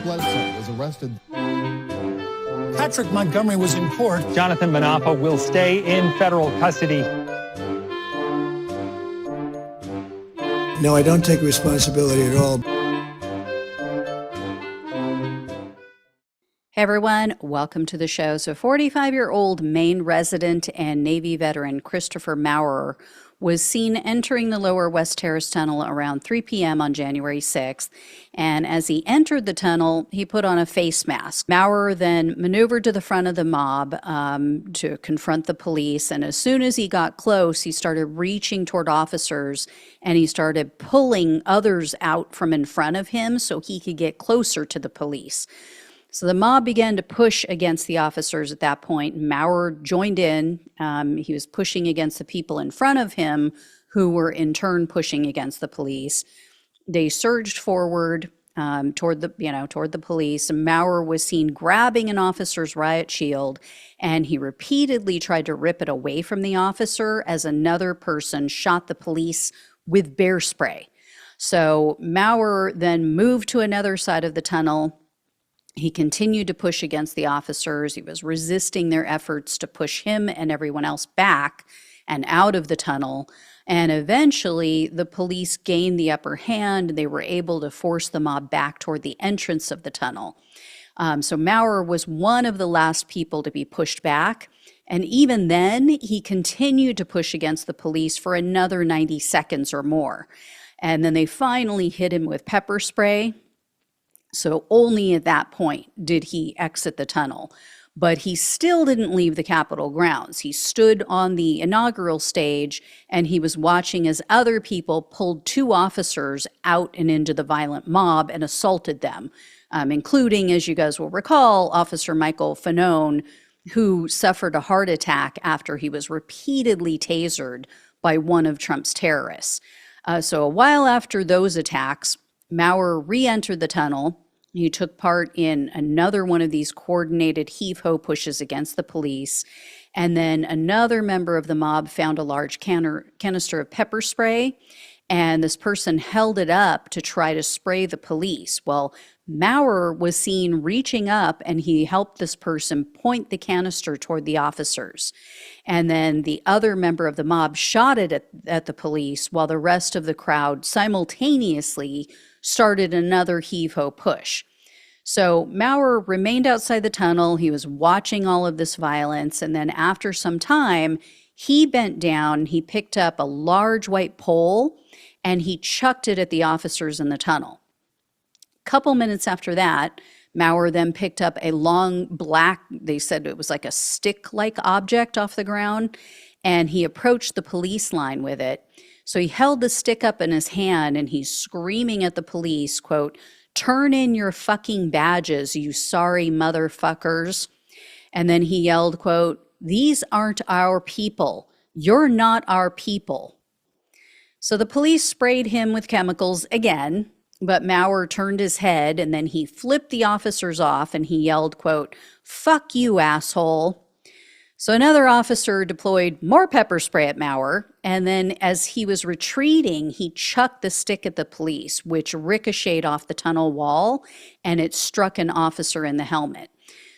Bledsoe was arrested. Patrick Montgomery was in court. Jonathan Manapa will stay in federal custody. No, I don't take responsibility at all. Hey everyone, welcome to the show. So 45-year-old Maine resident and Navy veteran Christopher Maurer was seen entering the lower West Terrace tunnel around 3 p.m. on January 6th. And as he entered the tunnel, he put on a face mask. Maurer then maneuvered to the front of the mob to confront the police. And as soon as he got close, he started reaching toward officers and he started pulling others out from in front of him so he could get closer to the police. So the mob began to push against the officers at that point. Maurer joined in. He was pushing against the people in front of him who were in turn pushing against the police. They surged forward toward the police. Maurer was seen grabbing an officer's riot shield, and he repeatedly tried to rip it away from the officer as another person shot the police with bear spray. So Maurer then moved to another side of the tunnel. He continued to push against the officers. He was resisting their efforts to push him and everyone else back and out of the tunnel. And eventually, the police gained the upper hand. They were able to force the mob back toward the entrance of the tunnel. So Maurer was one of the last people to be pushed back. And even then, he continued to push against the police for another 90 seconds or more. And then they finally hit him with pepper spray. So only at that point did he exit the tunnel. But he still didn't leave the Capitol grounds. He stood on the inaugural stage and he was watching as other people pulled two officers out and into the violent mob and assaulted them, including, as you guys will recall, Officer Michael Fanone, who suffered a heart attack after he was repeatedly tasered by one of Trump's terrorists. So a while after those attacks, Maurer re-entered the tunnel. He took part in another one of these coordinated heave-ho pushes against the police. And then another member of the mob found a large canister of pepper spray, and this person held it up to try to spray the police. Well, Maurer was seen reaching up, and he helped this person point the canister toward the officers. And then the other member of the mob shot it at the police, while the rest of the crowd simultaneously started another heave-ho push. So Maurer remained outside the tunnel. He was watching all of this violence. And then after some time, he bent down, he picked up a large white pole, and he chucked it at the officers in the tunnel. A couple minutes after that, Maurer then picked up a long black, they said it was like a stick-like object off the ground, and he approached the police line with it. So he held the stick up in his hand and he's screaming at the police, quote, "Turn in your fucking badges, you sorry motherfuckers." And then he yelled, quote, "These aren't our people. You're not our people." So the police sprayed him with chemicals again, but Maurer turned his head and then he flipped the officers off and he yelled, quote, "Fuck you, asshole." So another officer deployed more pepper spray at Maurer, and then as he was retreating, he chucked the stick at the police, which ricocheted off the tunnel wall, and it struck an officer in the helmet.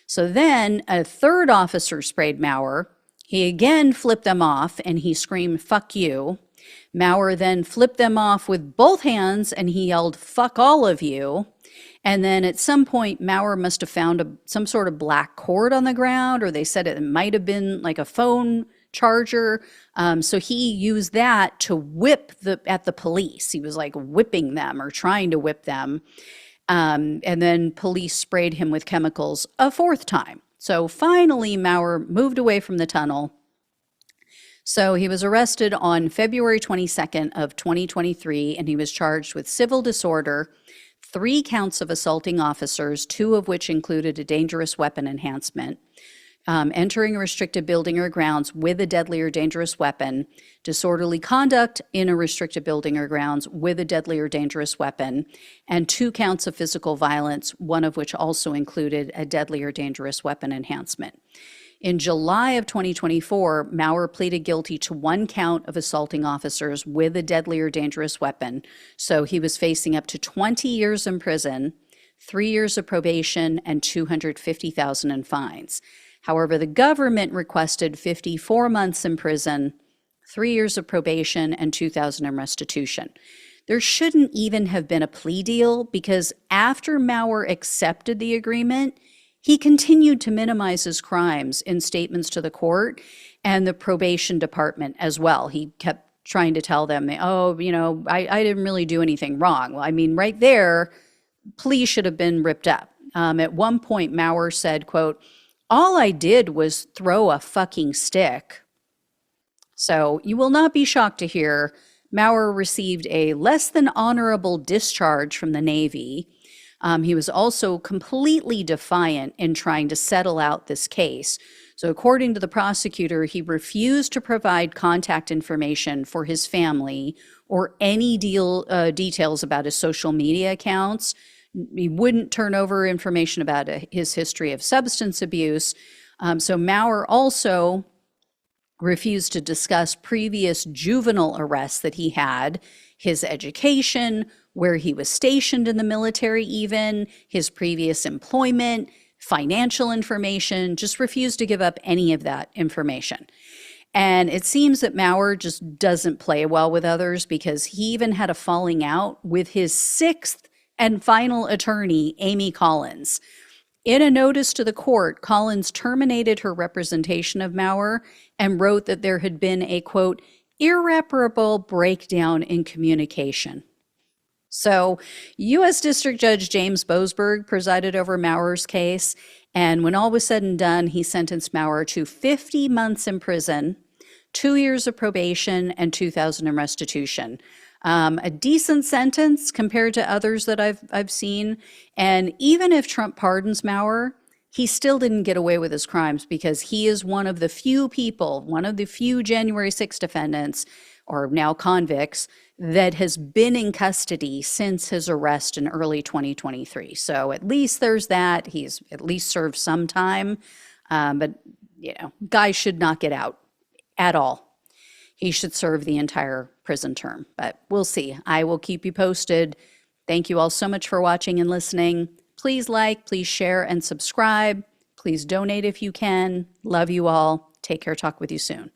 So then a third officer sprayed Maurer. He again flipped them off, and he screamed, "Fuck you." Maurer then flipped them off with both hands, and he yelled, "Fuck all of you." And then at some point, Maurer must have found some sort of black cord on the ground, or they said it might have been like a phone charger. So he used that to whip at the police. He was like whipping them or trying to whip them. And then police sprayed him with chemicals a fourth time. So finally, Maurer moved away from the tunnel. So he was arrested on February 22nd of 2023, and he was charged with civil disorder, 3 counts of assaulting officers, 2 of which included a dangerous weapon enhancement, entering a restricted building or grounds with a deadly or dangerous weapon, disorderly conduct in a restricted building or grounds with a deadly or dangerous weapon, and 2 counts of physical violence, one of which also included a deadly or dangerous weapon enhancement. In July of 2024, Maurer pleaded guilty to 1 count of assaulting officers with a deadly or dangerous weapon. So he was facing up to 20 years in prison, 3 years of probation, and $250,000 in fines. However, the government requested 54 months in prison, 3 years of probation, and $2,000 in restitution. There shouldn't even have been a plea deal because after Maurer accepted the agreement, he continued to minimize his crimes in statements to the court and the probation department as well. He kept trying to tell them, oh, I didn't really do anything wrong. Well, I mean, right there, plea should have been ripped up. At one point, Maurer said, quote, "All I did was throw a fucking stick." So you will not be shocked to hear Maurer received a less than honorable discharge from the Navy. He was also completely defiant in trying to settle out this case. So according to the prosecutor, he refused to provide contact information for his family or any details about his social media accounts. He wouldn't turn over information about his history of substance abuse. So Maurer also refused to discuss previous juvenile arrests that he had, his education, where he was stationed in the military even, his previous employment, financial information, just refused to give up any of that information. And it seems that Maurer just doesn't play well with others because he even had a falling out with his sixth and final attorney, Amy Collins. In a notice to the court, Collins terminated her representation of Maurer and wrote that there had been a, quote, irreparable breakdown in communication. So U.S. District Judge James Boasberg presided over Maurer's case, and when all was said and done, he sentenced Maurer to 50 months in prison, 2 years of probation, and $2,000 in restitution. A decent sentence compared to others that I've seen. And even if Trump pardons Maurer, he still didn't get away with his crimes because he is one of the few people, one of the few January 6 defendants, or now convicts, that has been in custody since his arrest in early 2023. So at least there's that. He's at least served some time. But, guy should not get out at all. He should serve the entire prison term, but we'll see. I will keep you posted. Thank you all so much for watching and listening. Please like, please share, and subscribe. Please donate if you can. Love you all. Take care. Talk with you soon.